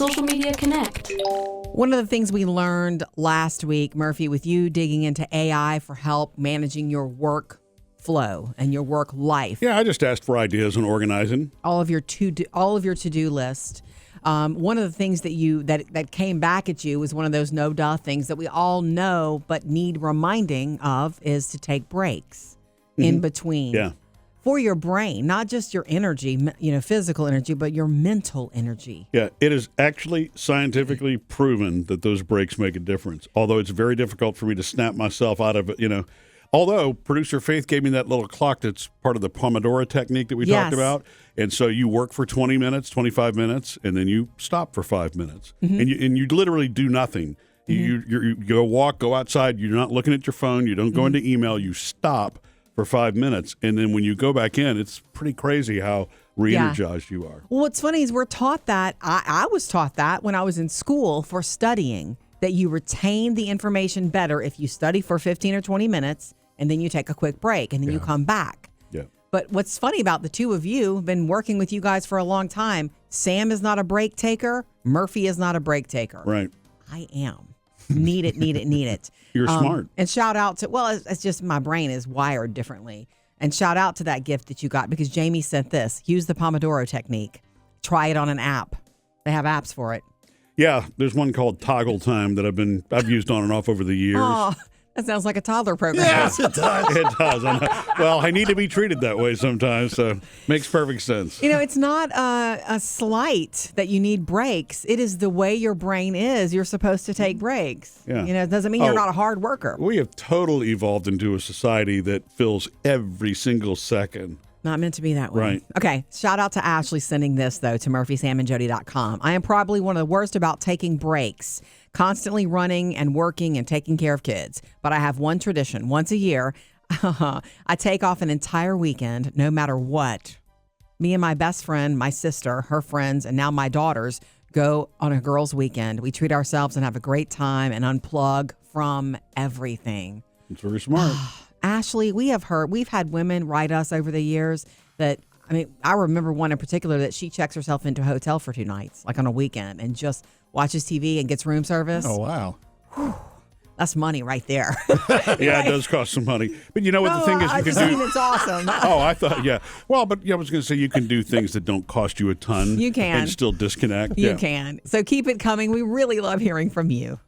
Social Media Connect. One of the things we learned last week, Murphy, with you digging into AI for help managing your work flow and your work life. Yeah, I just asked for ideas on organizing. All of your to-do list. One of the things that came back at you was one of those no-duh things that we all know but need reminding of is to take breaks in between. Yeah. For your brain, not just your energy, physical energy, but your mental energy. Yeah, it is actually scientifically proven that those breaks make a difference. Although it's very difficult for me to snap myself out of it, Although producer Faith gave me that little clock that's part of the Pomodoro technique that we talked about. And so you work for 20 minutes, 25 minutes, and then you stop for 5 minutes. And you literally do nothing. You go walk, go outside. You're not looking at your phone. You don't go into email. You stop for 5 minutes. And then when you go back in, it's pretty crazy how re-energized you are. Well, what's funny is we're taught that. I was taught that when I was in school for studying, that you retain the information better if you study for 15 or 20 minutes and then you take a quick break and then you come back. Yeah. But what's funny about the two of you, have been working with you guys for a long time. Sam is not a break taker. Murphy is not a break taker. Right. I am. Need it. You're smart. And shout out to, it's just my brain is wired differently. And shout out to that gift that you got because Jamie sent this. Use the Pomodoro technique. Try it on an app. They have apps for it. Yeah, there's one called Toggle Time that I've used on and off over the years. Oh, that sounds like a toddler program. Yes, it does. It does. I need to be treated that way sometimes, so makes perfect sense. It's not a slight that you need breaks. It is the way your brain is. You're supposed to take breaks. Yeah. It doesn't mean you're not a hard worker. We have totally evolved into a society that fills every single second. Not meant to be that way. Right. Okay. Shout out to Ashley sending this, though, to murphysamandjody.com. I am probably one of the worst about taking breaks, constantly running and working and taking care of kids. But I have one tradition. Once a year, I take off an entire weekend, no matter what. Me and my best friend, my sister, her friends, and now my daughters go on a girls' weekend. We treat ourselves and have a great time and unplug from everything. It's very smart. Ashley, we've had women write us over the years that, I remember one in particular that she checks herself into a hotel for 2 nights, like on a weekend, and just watches TV and gets room service. Oh, wow. Whew, that's money right there. Yeah, it does cost some money. But you know what the thing is, you can do. It's awesome. Oh, I thought, yeah. Well, but I was going to say you can do things that don't cost you a ton. You can. And still disconnect. You can. So keep it coming. We really love hearing from you.